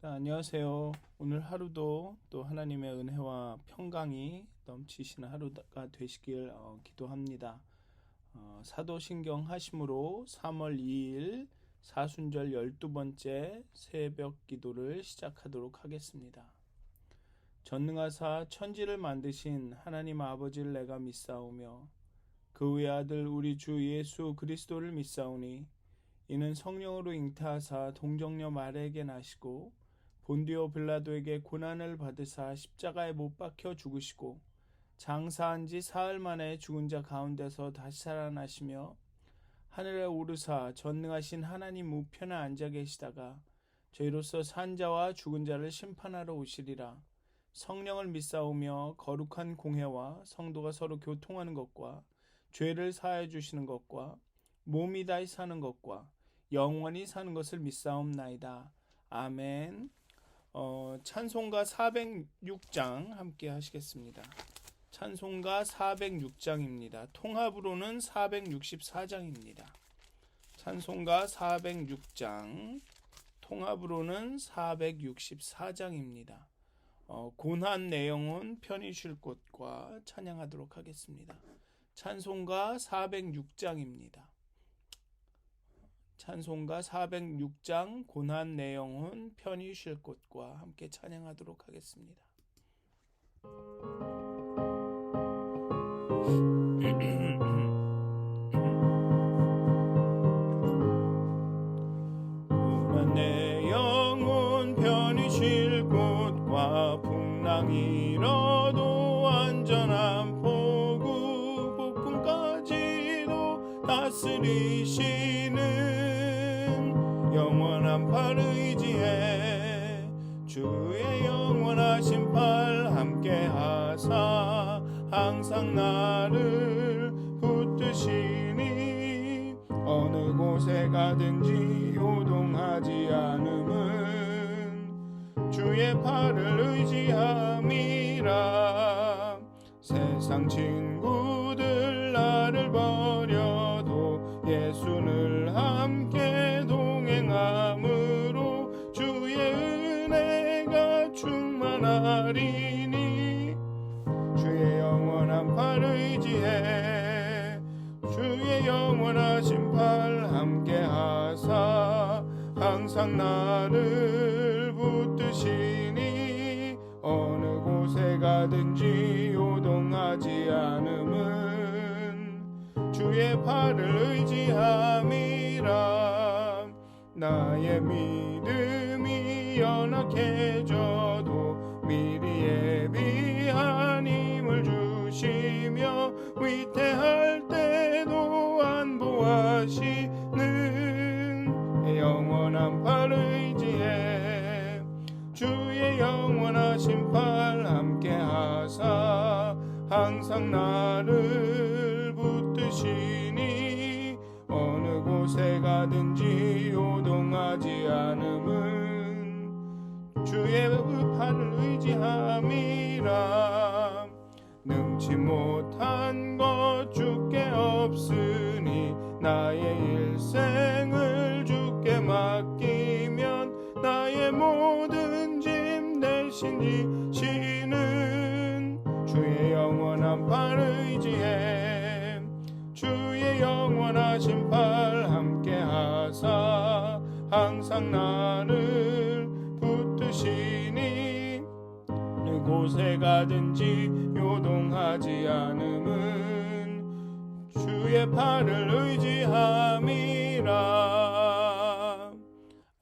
안녕하세요. 오늘 하루도 또 하나님의 은혜와 평강이 넘치시는 하루가 되시길 기도합니다. 사도신경 하심으로 3월 2일 사순절 12번째 새벽 기도를 시작하도록 하겠습니다. 전능하사 천지를 만드신 하나님 아버지를 내가 믿사오며 그 외아들 우리 주 예수 그리스도를 믿사오니 이는 성령으로 잉태하사 동정녀 마리아에게 나시고 본디오 빌라도에게 고난을 받으사 십자가에 못 박혀 죽으시고 장사한 지 사흘 만에 죽은 자 가운데서 다시 살아나시며 하늘에 오르사 전능하신 하나님 우편에 앉아 계시다가 저희로서 산 자와 죽은 자를 심판하러 오시리라. 성령을 믿사오며 거룩한 공회와 성도가 서로 교통하는 것과 죄를 사하여 주시는 것과 몸이 다시 사는 것과 영원히 사는 것을 믿사옵나이다. 아멘. 찬송가 406장 함께 하시겠습니다. 찬송가 406장입니다. 통합으로는 464장입니다. 찬송가 406장, 통합으로는 464장입니다. 고난 내용은 편히 쉴 곳과 찬양하도록 하겠습니다. 찬송가 406장입니다. 찬송가 406장 고난 내용은 편히 쉴 곳과 함께 찬양하도록 하겠습니다. 고난 내용은 편히 쉴 곳과 풍랑이 일어도 안전한 포구 폭풍까지도 다스리시는 영원한 팔 의지해 주의 영원하신 팔 함께 하사 항상 나를 붙드시니 어느 곳에 가든지 요동하지 않음은 주의 팔을 의지함이라. 세상 친구들 나를 버려도 예수를 함께 동행함으로 주의 은혜가 충만하리니 주의 영원한 팔 의지해 주의 영원하신 팔 함께 하사 항상 나를 붙드시니 어느 곳에 가든지 요동하지 않음은 주의 팔을 의지함이라. 나의 믿음이 연약해져도 미리 예비한 힘을 주시며 위태할 때도 안보하시는 영원한 팔 의지해 주의 영원하신 팔 함께 하사 항상 나를 붙드시니 어느 곳에 가든지 요동하지 않음은 주의 팔을 의지함이라. 능치 못한 것 주께 없으니 나의 일생을 주께 맡기면 나의 모든 짐 대신 지시는 주의 영원한 팔 의지해 주의 영원하신 팔 함께 하사 항상 나를 붙드시니 어느 곳에 가든지 요동하지 않음은 주의 팔을 의지함이라.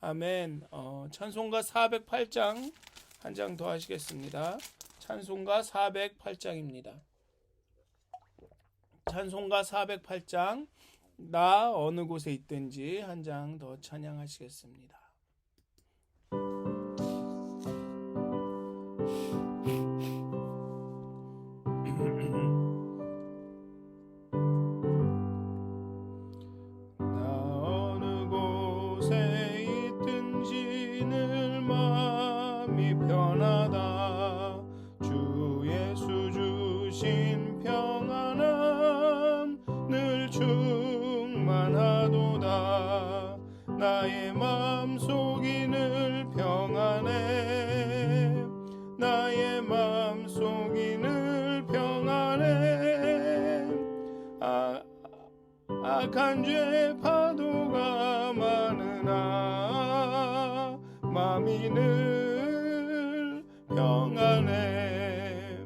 아멘. 찬송가 408장 한 장 더 하시겠습니다. 찬송가 408장입니다. 찬송가 408장 나 어느 곳에 있든지 한 장 더 찬양하시겠습니다. 나 어느 곳에 있든지 늘 마음이 편하다. 주 예수 주신 평안함 늘 충만하도다. 나의 마음속이 늘 평안해 악한 죄 파도가 많으나 마음이 늘 평안해.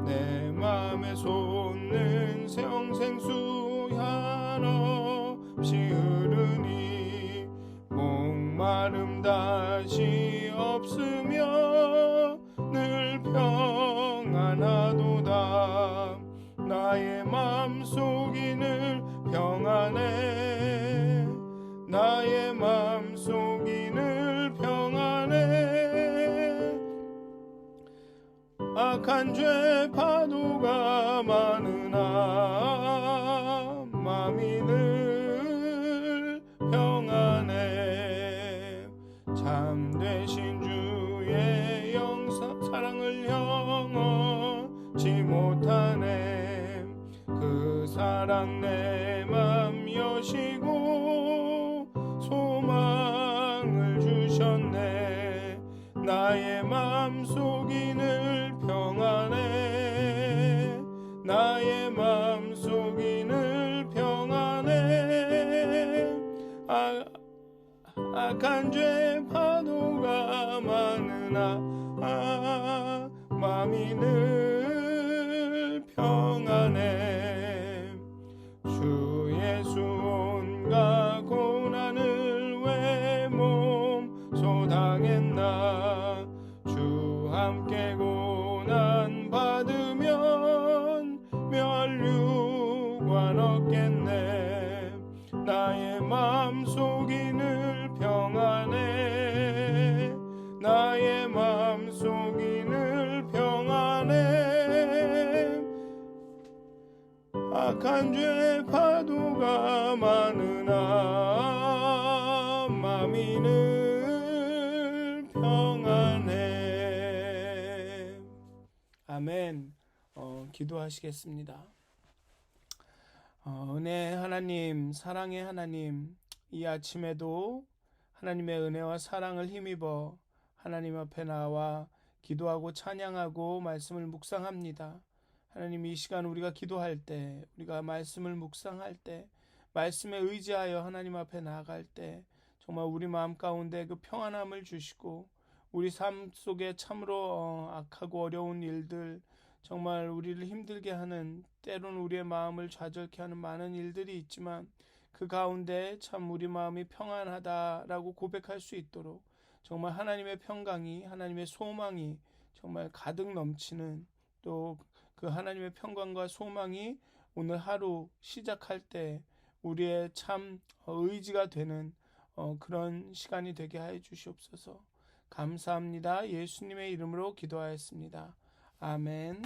내 마음에 솟는 생생수 한없이 흐르니 목마름 다시 없으며 늘 평안하도다. 나의 맘속이 늘 평안해. 나의 맘속이 늘 평안해. 악한 죄 파도가 많으나 마음이 늘 평안해. 참되신 주의 사랑을 영원치 못하네. 그 사랑 내 맘 여시고 소망을 주셨네. 나의 맘속이 늘 평안해. 나의 맘속이 늘 평안해. 악한 죄 파도가 많으나 마음이 늘 평안해. 주 예수 온갖 고난을 왜 몸소 당했나. 주 함께 고난 받으면 멸류관 얻겠네. 나의 맘속이 늘 평안해. 나의 맘속이 늘 평안해. 악한 죄 파도가 많으나 마음이 늘 평안해. 아멘. 기도하시겠습니다. 은혜 하나님, 사랑의 하나님, 이 아침에도 하나님의 은혜와 사랑을 힘입어 하나님 앞에 나와 기도하고 찬양하고 말씀을 묵상합니다. 하나님, 이 시간 우리가 기도할 때, 우리가 말씀을 묵상할 때, 말씀에 의지하여 하나님 앞에 나아갈 때 정말 우리 마음 가운데 그 평안함을 주시고, 우리 삶 속에 참으로 악하고 어려운 일들, 정말 우리를 힘들게 하는, 때로는 우리의 마음을 좌절케 하는 많은 일들이 있지만 그 가운데 참 우리 마음이 평안하다라고 고백할 수 있도록 정말 하나님의 평강이, 하나님의 소망이 정말 가득 넘치는, 또 그 하나님의 평강과 소망이 오늘 하루 시작할 때 우리의 참 의지가 되는 그런 시간이 되게 하여 주시옵소서. 감사합니다. 예수님의 이름으로 기도하였습니다. 아멘.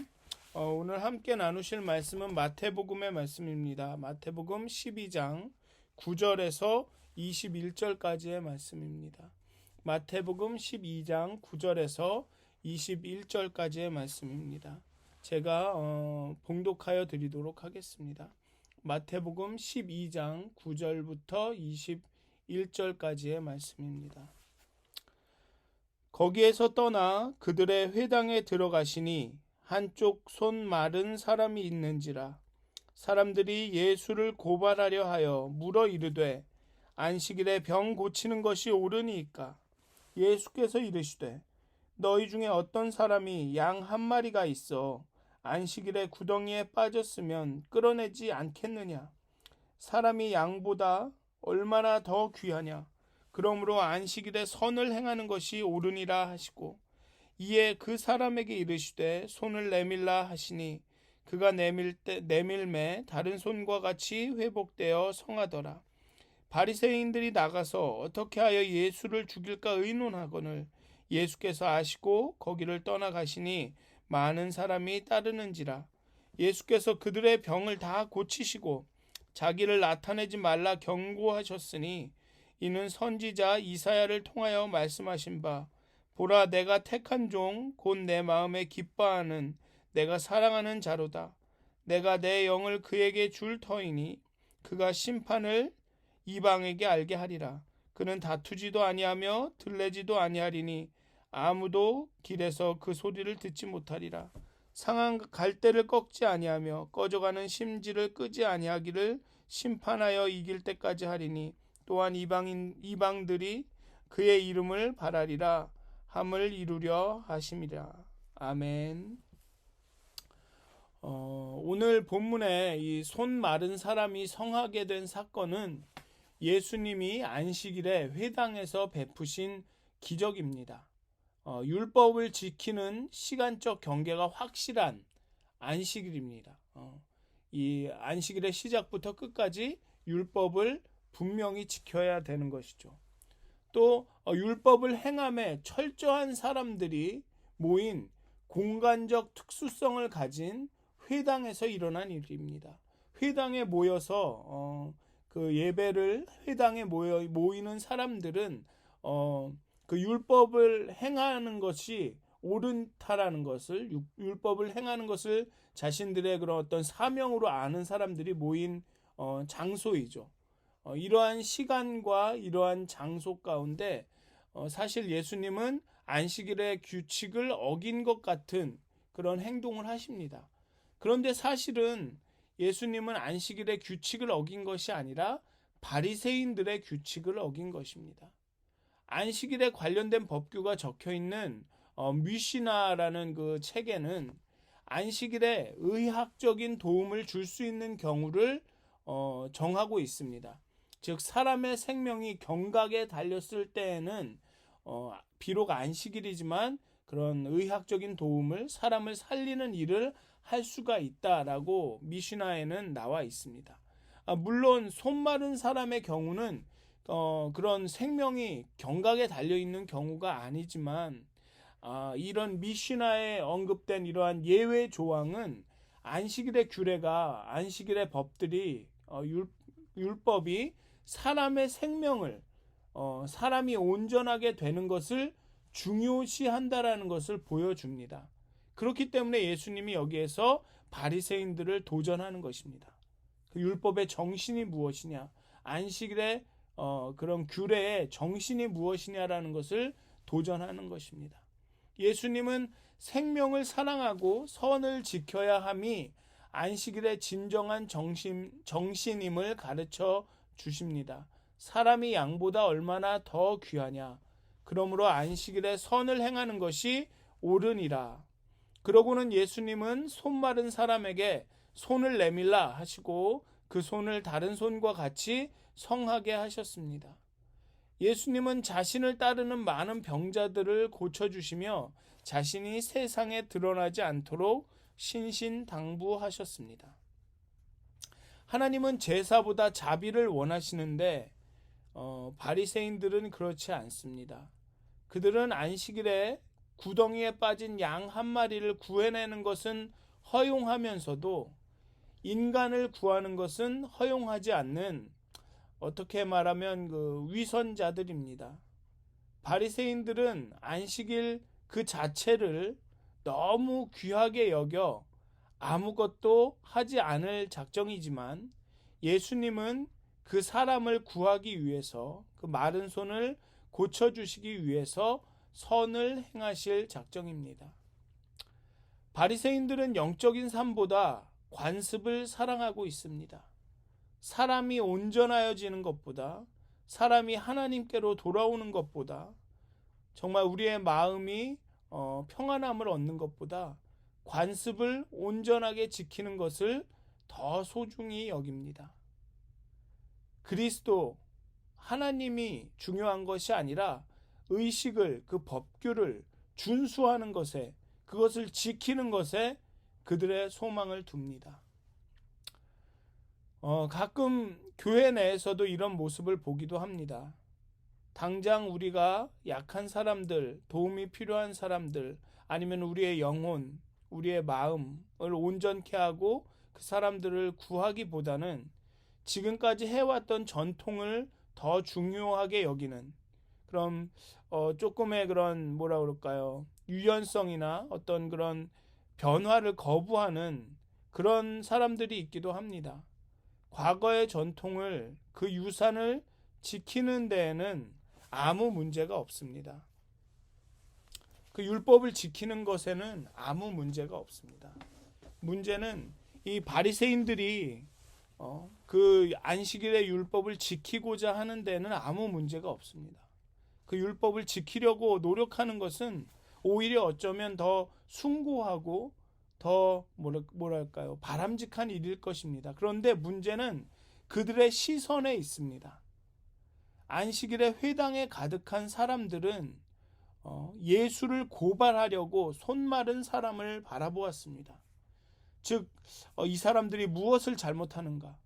오늘 함께 나누실 말씀은 마태복음의 말씀입니다. 마태복음 12장 9절에서 21절까지의 말씀입니다. 마태복음 12장 9절에서 21절까지의 말씀입니다. 제가 봉독하여 드리도록 하겠습니다. 마태복음 12장 9절부터 21절까지의 말씀입니다. 거기에서 떠나 그들의 회당에 들어가시니 한쪽 손 마른 사람이 있는지라. 사람들이 예수를 고발하려 하여 물어 이르되 안식일에 병 고치는 것이 옳으니이까. 예수께서 이르시되 너희 중에 어떤 사람이 양 한 마리가 있어 안식일에 구덩이에 빠졌으면 끌어내지 않겠느냐. 사람이 양보다 얼마나 더 귀하냐. 그러므로 안식일에 선을 행하는 것이 옳으니라 하시고, 이에 그 사람에게 이르시되 손을 내밀라 하시니 그가 내밀매 다른 손과 같이 회복되어 성하더라. 바리새인들이 나가서 어떻게 하여 예수를 죽일까 의논하거늘 예수께서 아시고 거기를 떠나가시니 많은 사람이 따르는지라. 예수께서 그들의 병을 다 고치시고 자기를 나타내지 말라 경고하셨으니 이는 선지자 이사야를 통하여 말씀하신 바, 보라 내가 택한 종 곧 내 마음에 기뻐하는 내가 사랑하는 자로다. 내가 내 영을 그에게 줄 터이니 그가 심판을 이방에게 알게 하리라. 그는 다투지도 아니하며 들레지도 아니하리니 아무도 길에서 그 소리를 듣지 못하리라. 상한 갈대를 꺾지 아니하며 꺼져가는 심지를 끄지 아니하기를 심판하여 이길 때까지 하리니 또한 이방들이 그의 이름을 바라리라 함을 이루려 하심이라. 아멘. 오늘 본문에 이 손 마른 사람이 성하게 된 사건은 예수님이 안식일에 회당에서 베푸신 기적입니다. 율법을 지키는 시간적 경계가 확실한 안식일입니다. 이 안식일의 시작부터 끝까지 율법을 분명히 지켜야 되는 것이죠. 또 율법을 행함에 철저한 사람들이 모인 공간적 특수성을 가진 회당에서 일어난 일입니다. 회당에 모여서 그 예배를 회당에 모이는 사람들은 그 율법을 행하는 것이 옳다라는 것을, 율법을 행하는 것을 자신들의 그런 어떤 사명으로 아는 사람들이 모인 장소이죠. 이러한 시간과 이러한 장소 가운데 사실 예수님은 안식일의 규칙을 어긴 것 같은 그런 행동을 하십니다. 그런데 사실은 예수님은 안식일의 규칙을 어긴 것이 아니라 바리새인들의 규칙을 어긴 것입니다. 안식일에 관련된 법규가 적혀 있는 미시나라는 그 책에는 안식일에 의학적인 도움을 줄 수 있는 경우를 정하고 있습니다. 즉 사람의 생명이 경각에 달렸을 때에는 비록 안식일이지만 그런 의학적인 도움을, 사람을 살리는 일을 할 수가 있다라고 미시나에는 나와 있습니다. 물론 손 마른 사람의 경우는 그런 생명이 경각에 달려 있는 경우가 아니지만 이런 미시나에 언급된 이러한 예외 조항은 안식일의 규례가, 안식일의 법들이, 율법이 사람의 생명을, 사람이 온전하게 되는 것을 중요시한다라는 것을 보여줍니다. 그렇기 때문에 예수님이 여기에서 바리새인들을 도전하는 것입니다. 그 율법의 정신이 무엇이냐, 안식일의 그런 규례의 정신이 무엇이냐라는 것을 도전하는 것입니다. 예수님은 생명을 사랑하고 선을 지켜야 함이 안식일의 진정한 정신임을 가르쳐 주십니다. 사람이 양보다 얼마나 더 귀하냐. 그러므로 안식일에 선을 행하는 것이 옳으니라. 그러고는 예수님은 손 마른 사람에게 손을 내밀라 하시고 그 손을 다른 손과 같이 성하게 하셨습니다. 예수님은 자신을 따르는 많은 병자들을 고쳐주시며 자신이 세상에 드러나지 않도록 신신당부하셨습니다. 하나님은 제사보다 자비를 원하시는데 바리새인들은 그렇지 않습니다. 그들은 안식일에 구덩이에 빠진 양 한 마리를 구해내는 것은 허용하면서도 인간을 구하는 것은 허용하지 않는, 어떻게 말하면 그 위선자들입니다. 바리새인들은 안식일 그 자체를 너무 귀하게 여겨 아무것도 하지 않을 작정이지만 예수님은 그 사람을 구하기 위해서, 그 마른 손을 고쳐주시기 위해서 선을 행하실 작정입니다. 바리새인들은 영적인 삶보다 관습을 사랑하고 있습니다. 사람이 온전하여지는 것보다, 사람이 하나님께로 돌아오는 것보다, 정말 우리의 마음이 평안함을 얻는 것보다 관습을 온전하게 지키는 것을 더 소중히 여깁니다. 그리스도, 하나님이 중요한 것이 아니라 의식을, 그 법규를 준수하는 것에, 그것을 지키는 것에 그들의 소망을 둡니다. 가끔 교회 내에서도 이런 모습을 보기도 합니다. 당장 우리가 약한 사람들, 도움이 필요한 사람들, 아니면 우리의 영혼, 우리의 마음을 온전케 하고 그 사람들을 구하기보다는 지금까지 해왔던 전통을 더 중요하게 여기는, 그럼 조금의 그런 뭐라 그럴까요, 유연성이나 어떤 그런 변화를 거부하는 그런 사람들이 있기도 합니다. 과거의 전통을, 그 유산을 지키는 데에는 아무 문제가 없습니다. 그 율법을 지키는 것에는 아무 문제가 없습니다. 문제는 이 바리새인들이 그 그 안식일의 율법을 지키고자 하는 데는 아무 문제가 없습니다. 그 율법을 지키려고 노력하는 것은 오히려 어쩌면 더 숭고하고 더 뭐랄까요, 바람직한 일일 것입니다. 그런데 문제는 그들의 시선에 있습니다. 안식일의 회당에 가득한 사람들은 예수를 고발하려고 손마른 사람을 바라보았습니다. 즉, 이 사람들이 무엇을 잘못하는가?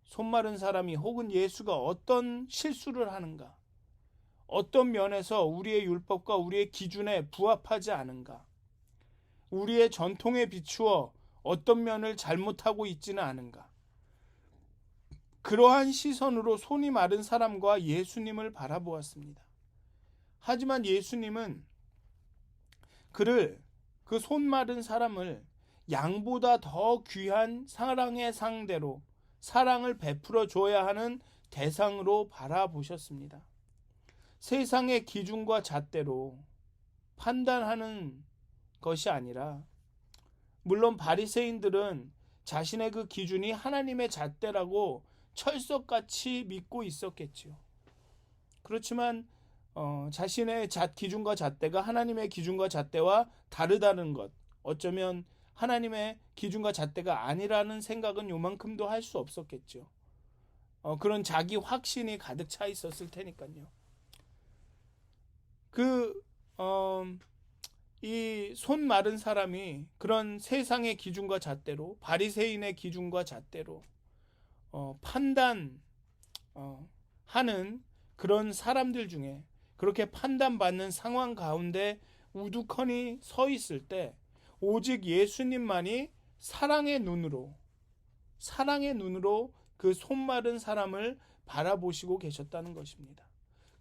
손마른 사람이 혹은 예수가 어떤 실수를 하는가? 어떤 면에서 우리의 율법과 우리의 기준에 부합하지 않은가? 우리의 전통에 비추어 어떤 면을 잘못하고 있지는 않은가? 그러한 시선으로 손이 마른 사람과 예수님을 바라보았습니다. 하지만 예수님은 그 손 마른 사람을 양보다 더 귀한 사랑의 상대로 사랑을 베풀어 줘야 하는 대상으로 바라보셨습니다. 세상의 기준과 잣대로 판단하는 것이 아니라, 물론 바리새인들은 자신의 그 기준이 하나님의 잣대라고 철석같이 믿고 있었겠지요. 그렇지만 자신의 기준과 잣대가 하나님의 기준과 잣대와 다르다는 것, 어쩌면 하나님의 기준과 잣대가 아니라는 생각은 요만큼도 할 수 없었겠죠. 그런 자기 확신이 가득 차 있었을 테니까요. 이 손 마른 사람이 그런 세상의 기준과 잣대로, 바리새인의 기준과 잣대로 판단하는 그런 사람들 중에, 그렇게 판단받는 상황 가운데 우두커니 서 있을 때 오직 예수님만이 사랑의 눈으로 그 손 마른 사람을 바라보시고 계셨다는 것입니다.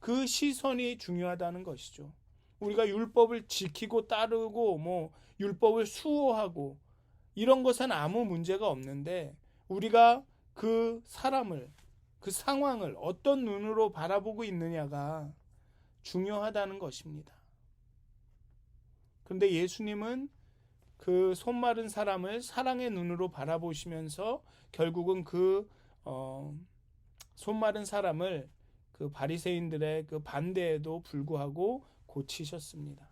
그 시선이 중요하다는 것이죠. 우리가 율법을 지키고 따르고 율법을 수호하고 이런 것은 아무 문제가 없는데, 우리가 그 사람을, 그 상황을 어떤 눈으로 바라보고 있느냐가 중요하다는 것입니다. 그런데 예수님은 그 손 마른 사람을 사랑의 눈으로 바라보시면서 결국은 그 손 마른 사람을 그 바리새인들의 그 반대에도 불구하고 고치셨습니다.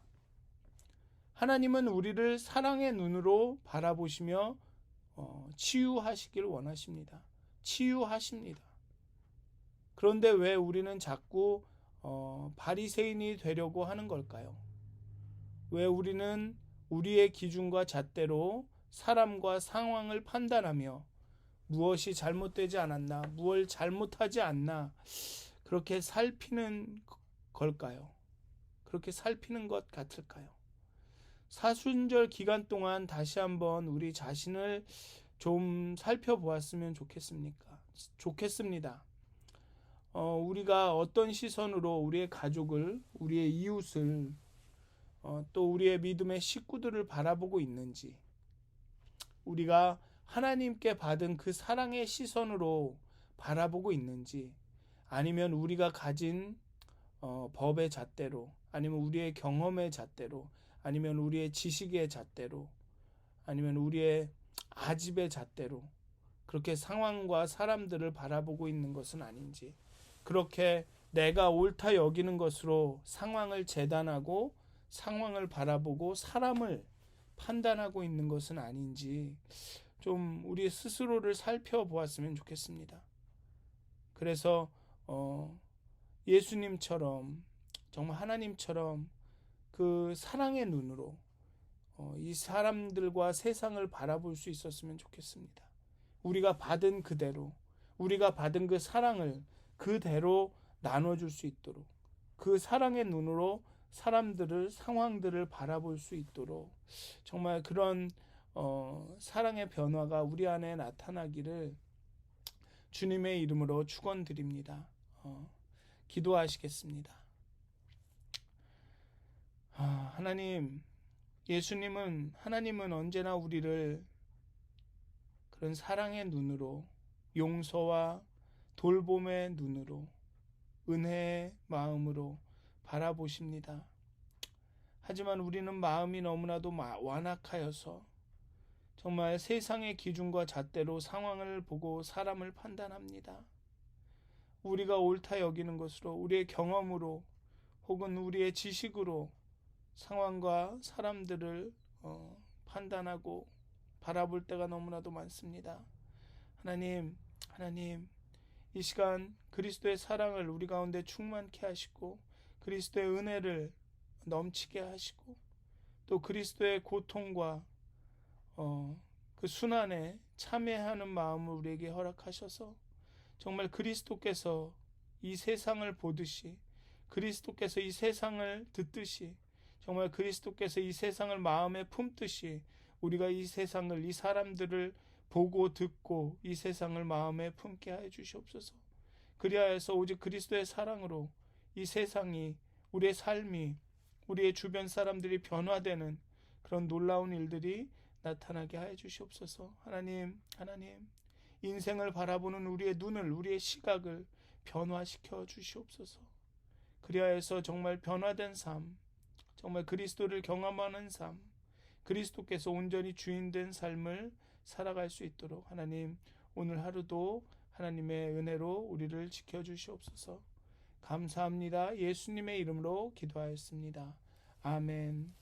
하나님은 우리를 사랑의 눈으로 바라보시며 치유하시길 원하십니다. 치유하십니다. 그런데 왜 우리는 자꾸 바리새인이 되려고 하는 걸까요? 왜 우리는 우리의 기준과 잣대로 사람과 상황을 판단하며 무엇이 잘못되지 않았나, 무엇을 잘못하지 않나, 그렇게 살피는 걸까요? 그렇게 살피는 것 같을까요? 사순절 기간 동안 다시 한번 우리 자신을 좀 살펴보았으면 좋겠습니다. 우리가 어떤 시선으로 우리의 가족을, 우리의 이웃을, 또 우리의 믿음의 식구들을 바라보고 있는지, 우리가 하나님께 받은 그 사랑의 시선으로 바라보고 있는지, 아니면 우리가 가진 법의 잣대로, 아니면 우리의 경험의 잣대로, 아니면 우리의 지식의 잣대로, 아니면 우리의 아집의 잣대로 그렇게 상황과 사람들을 바라보고 있는 것은 아닌지, 그렇게 내가 옳다 여기는 것으로 상황을 재단하고 상황을 바라보고 사람을 판단하고 있는 것은 아닌지 좀 우리 스스로를 살펴보았으면 좋겠습니다. 그래서 예수님처럼, 정말 하나님처럼 그 사랑의 눈으로 이 사람들과 세상을 바라볼 수 있었으면 좋겠습니다. 우리가 받은 그대로, 우리가 받은 그 사랑을 그대로 나눠줄 수 있도록, 그 사랑의 눈으로 사람들을, 상황들을 바라볼 수 있도록 정말 그런 사랑의 변화가 우리 안에 나타나기를 주님의 이름으로 축원드립니다. 기도하시겠습니다. 하나님, 하나님은 언제나 우리를 그런 사랑의 눈으로, 용서와 돌봄의 눈으로, 은혜의 마음으로 바라보십니다. 하지만 우리는 마음이 너무나도 완악하여서 정말 세상의 기준과 잣대로 상황을 보고 사람을 판단합니다. 우리가 옳다 여기는 것으로, 우리의 경험으로 혹은 우리의 지식으로 상황과 사람들을 판단하고 바라볼 때가 너무나도 많습니다. 하나님, 이 시간 그리스도의 사랑을 우리 가운데 충만케 하시고 그리스도의 은혜를 넘치게 하시고 또 그리스도의 고통과 그 순환에 참여하는 마음을 우리에게 허락하셔서 정말 그리스도께서 이 세상을 보듯이, 그리스도께서 이 세상을 듣듯이, 정말 그리스도께서 이 세상을 마음에 품듯이 우리가 이 세상을, 이 사람들을 보고 듣고 이 세상을 마음에 품게 하여 주시옵소서. 그리하여서 오직 그리스도의 사랑으로 이 세상이, 우리의 삶이, 우리의 주변 사람들이 변화되는 그런 놀라운 일들이 나타나게 하여 주시옵소서. 하나님, 인생을 바라보는 우리의 눈을, 우리의 시각을 변화시켜 주시옵소서. 그리하여서 정말 변화된 삶, 정말 그리스도를 경험하는 삶, 그리스도께서 온전히 주인된 삶을 살아갈 수 있도록 하나님, 오늘 하루도 하나님의 은혜로 우리를 지켜주시옵소서. 감사합니다. 예수님의 이름으로 기도하였습니다. 아멘.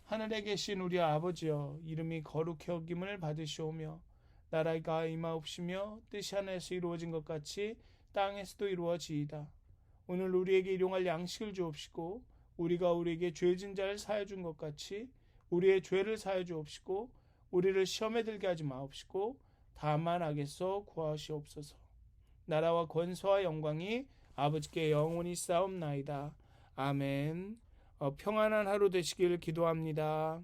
하늘에 계신 우리 아버지여, 이름이 거룩히 여김을 받으시오며 나라가 임하옵시며 뜻이 하늘에서 이루어진 것 같이 땅에서도 이루어지이다. 오늘 우리에게 일용할 양식을 주옵시고 우리가 우리에게 죄진 자를 사하여 준 것 같이 우리의 죄를 사하여 주옵시고 우리를 시험에 들게 하지 마옵시고 다만 악에서 구하시옵소서. 나라와 권세와 영광이 아버지께 영원히 싸움나이다. 아멘. 평안한 하루 되시길 기도합니다.